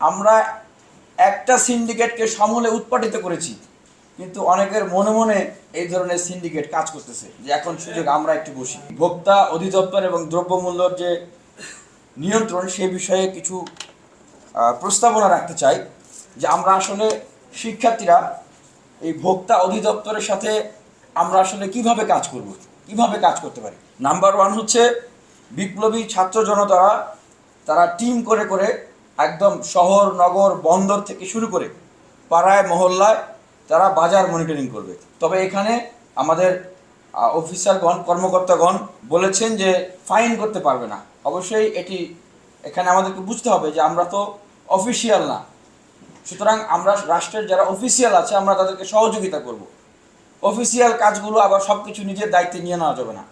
আমরা একটা সিন্ডিকেটকে সমূলে উৎপাটিত করেছি, কিন্তু অনেকের মনে মনে এই ধরনের সিন্ডিকেট কাজ করতেছে যে এখন সুযোগ আমরা একটু বসি। ভোক্তা অধিদপ্তর এবং দ্রব্যমূল্যর যে নিয়ন্ত্রণ সেই বিষয়ে কিছু প্রস্তাবনা রাখতে চাই যে আমরা আসলে শিক্ষার্থীরা এই ভোক্তা অধিদপ্তরের সাথে আমরা আসলে কিভাবে কাজ করব, কিভাবে কাজ করতে পারি। নাম্বার ওয়ান হচ্ছে বিপ্লবী ছাত্র জনতারা তারা টিম করে করে একদম শহর নগর বন্দর থেকে শুরু করে পাড়ায় মহল্লায় তারা বাজার মনিটরিং করবে। তবে এখানে আমাদের অফিসারগণ কর্মকর্তাগণ বলেছেন যে ফাইন করতে পারবে না। অবশ্যই এটি এখানে আমাদেরকে বুঝতে হবে যে আমরা তো অফিসিয়াল না, সুতরাং আমরা রাষ্ট্রের যারা অফিসিয়াল আছে আমরা তাদেরকে সহযোগিতা করব। অফিসিয়াল কাজগুলো আবার সব কিছু নিজের দায়িত্বে নিয়ে নেওয়া যাবে না,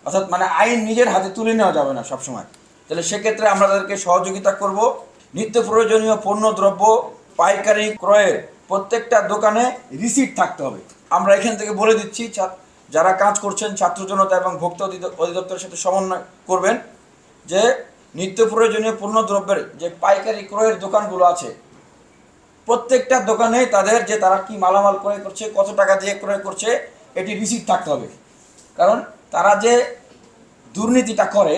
অর্থাৎ মানে আইন নিজের হাতে তুলে নেওয়া যাবে না সবসময়। তাহলে সেক্ষেত্রে আমরা তাদেরকে সহযোগিতা করব। নিত্য প্রয়োজনীয় পণ্য দ্রব্য পাইকারি ক্রয়ের প্রত্যেকটা দোকানে রিসিট থাকতে হবে। আমরা এখান থেকে বলে দিচ্ছি যারা কাজ করছেন ছাত্র জনতা এবং ভোক্তা অধিদপ্তরের সাথে সমন্বয় করবেন যে নিত্য প্রয়োজনীয় পণ্য দ্রব্যের যে পাইকারি ক্রয়ের দোকানগুলো আছে প্রত্যেকটা দোকানে তাদের যে তারা কি মালামাল ক্রয় করছে, কত টাকা দিয়ে ক্রয় করছে, এটি রিসিট থাকতে হবে। কারণ তারা যে দুর্নীতিটা করে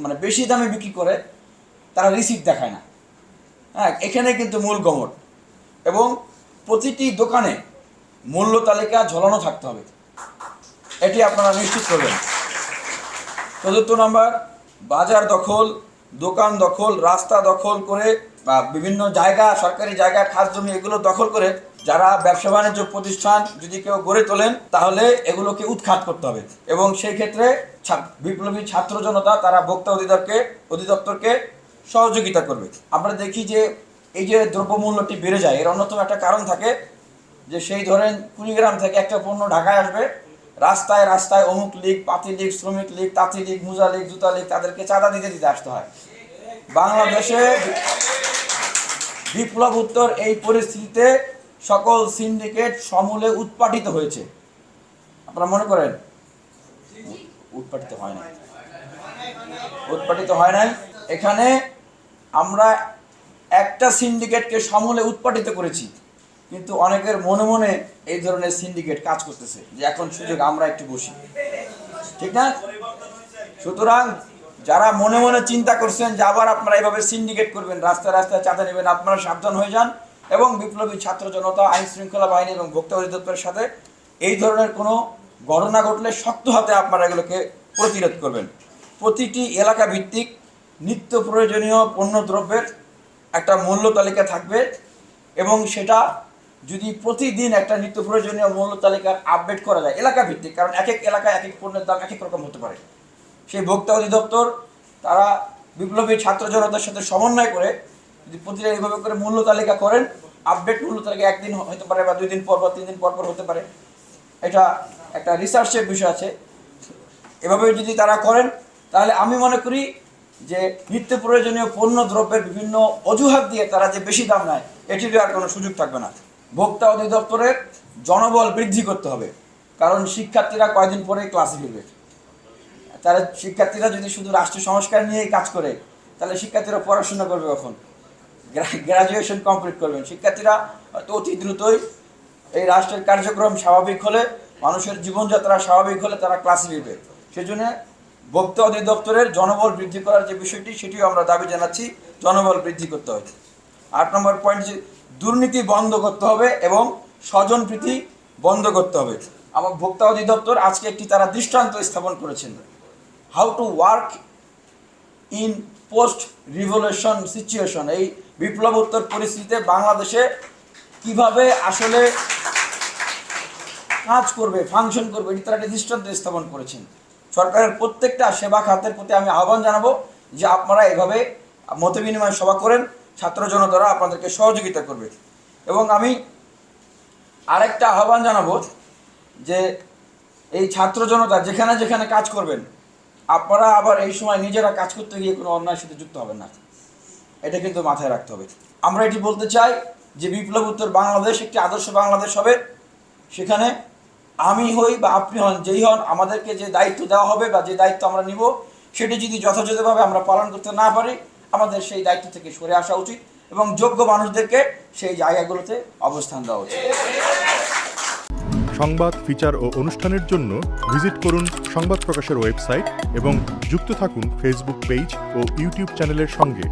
মানে বেশি দামে বিক্রি করে তারা রিসিট দেখায় না। হ্যাঁ, এখানে কিন্তু মূল গমট। এবং প্রতিটি দোকানে মূল্য তালিকা ঝোলানো থাকতে হবে, এটি আপনারা নিশ্চিত করবেন। চতুর্থ নম্বর, বাজার দখল, দোকান দখল, রাস্তা দখল করে বা বিভিন্ন জায়গা সরকারি জায়গা খাস জমি এগুলো দখল করে যারা ব্যবসা বাণিজ্য প্রতিষ্ঠান যদি কেউ গড়ে তোলেন তাহলে এগুলোকে উৎখাত করতে হবে। এবং সেই ক্ষেত্রে বিপ্লবী ছাত্র জনতা তারা ভোক্তা অধিদপ্তরকে সহযোগিতা করবে। আমরা দেখি যে এই যে দ্রব্যমূল্যটি বেড়ে যায় এর অন্যতম একটা কারণ থাকে যে সেই ধরেন কুড়িগ্রাম থেকে একটা পণ্য ঢাকায় আসবে, রাস্তায় রাস্তায় অমুক লীগ, পাতি লীগ, শ্রমিক লীগ, তাঁতি লীগ, মোজা লীগ, জুতা লীগ তাদেরকে চাঁদা দিতে দিতে আসতে হয়। বাংলাদেশে বিপ্লব উত্তর এই পরিস্থিতিতে সকল সিন্ডিকেট সমূলে উৎপাটিত হয়েছে। আপনারা মনে করেন উৎপাটিত হয় নাই। এখানে আমরা একটা সিন্ডিকেটকে সমূলে উৎপাটিত করেছি, কিন্তু অনেকের মনে মনে এই ধরনের সিন্ডিকেট কাজ করতেছে যে এখন সুযোগ আমরা একটু বসি, ঠিক না? সুতরাং যারা মনে মনে চিন্তা করছেন যে আবার আপনারা এইভাবে সিন্ডিকেট করবেন, রাস্তায় রাস্তায় চাঁদা নেবেন, আপনারা সাবধান হয়ে যান এবং বিপ্লবী ছাত্র জনতা, আইন শৃঙ্খলা বাহিনী এবং ভোক্তা অধিদপ্তরের সাথে এই ধরনের কোনো ঘটনা ঘটলে শক্ত হাতে আপনারা এগুলোকে প্রতিরোধ করবেন। প্রতিটি এলাকা ভিত্তিক নিত্য প্রয়োজনীয় পণ্য দ্রব্যের একটা মূল্য তালিকা থাকবে এবং সেটা যদি প্রতিদিন একটা নিত্য প্রয়োজনীয় মূল্য তালিকার আপডেট করা যায় এলাকা ভিত্তিক, কারণ এক এক এলাকায় এক এক পণ্যের দাম এক এক রকম হতে পারে, সেই ভোক্তা অধিদপ্তর তারা বিপ্লবী ছাত্র জনতার সাথে সমন্বয় করে যদি প্রতিদিন এইভাবে করে মূল্য তালিকা করেন, আপডেট মূল্য তালিকা একদিন হতে পারে বা 2 দিন পর বা 3 দিন পর পর হতে পারে, এটা একটা রিসার্চের বিষয় আছে। এভাবে যদি তারা করেন তাহলে আমি মনে করি যে নিত্য প্রয়োজনীয় পণ্য দ্রব্যের বিভিন্ন অজুহাত দিয়ে তারা যে বেশি দাম নেয় এটির আর কোনো সুযোগ থাকবে না। ভোক্তা অধিদপ্তরের জনবল বৃদ্ধি করতে হবে, কারণ শিক্ষার্থীরা কয়েকদিন পরেই ক্লাসে ফিরবে। তারা শিক্ষার্থীরা যদি শুধু রাষ্ট্র সংস্কার নিয়েই কাজ করে তাহলে শিক্ষার্থীরা পড়াশোনা করবে কখন? গ্রাজুয়েশন কমপ্লিট করবেন শিক্ষার্থীরা হয়তো অতি দ্রুতই এই রাষ্ট্রের কার্যক্রম স্বাভাবিক হলে, মানুষের জীবনযাত্রা স্বাভাবিক হলে তারা ক্লাসে ফিরবে। সেজন্য ভোক্তা অধিদপ্তরের জনবল বৃদ্ধি করার যে বিষয়টি সেটিও আমরা দাবি জানাচ্ছি, জনবল বৃদ্ধি করতে হবে। 8 নম্বর পয়েন্ট, যে দুর্নীতি বন্ধ করতে হবে এবং স্বজনপ্রীতি বন্ধ করতে হবে। আমার ভোক্তা অধিদপ্তর আজকে একটি তারা দৃষ্টান্ত স্থাপন করেছেন, how to work in post revolution situation. এই বিপ্লবোত্তর পরিস্থিতিতে বাংলাদেশে কিভাবে আসলে কাজ করবে, ফাংশন করবে, এটি তারা একটি দৃষ্টান্ত স্থাপন করেছেন। সরকারের প্রত্যেকটা সেবা খাতের প্রতি আমি আহ্বান জানাবো যে আপনারা এভাবে মতবিনিময় সভা করেন, ছাত্র জনতারা আপনাদেরকে সহযোগিতা করবে। এবং আমি আরেকটা আহ্বান জানাবো যে এই ছাত্র জনতা যেখানে যেখানে কাজ করবেন আপনারা আবার এই সময় নিজেরা কাজ করতে গিয়ে কোনো অন্যায়ের সাথে যুক্ত হবেন না, এটা কিন্তু মাথায় রাখতে হবে। আমরা এটি বলতে চাই যে বিপ্লব উত্তর বাংলাদেশ একটি আদর্শ বাংলাদেশ হবে, সেখানে আমি হই বা আপনি হন, যেই হন, আমাদেরকে যে দায়িত্ব দেওয়া হবে বা যে দায়িত্ব আমরা নিব সেটি যদি যথাযথভাবে আমরা পালন করতে না পারি আমাদের সেই দায়িত্ব থেকে সরে আসা উচিত এবং যোগ্য মানুষদেরকে সেই জায়গাগুলোতে অবস্থান দেওয়া উচিত। সংবাদ, ফিচার ও অনুষ্ঠানের জন্য ভিজিট করুন সংবাদ প্রকাশের ওয়েবসাইট এবং যুক্ত থাকুন ফেসবুক পেজ ও ইউটিউব চ্যানেলের সঙ্গে।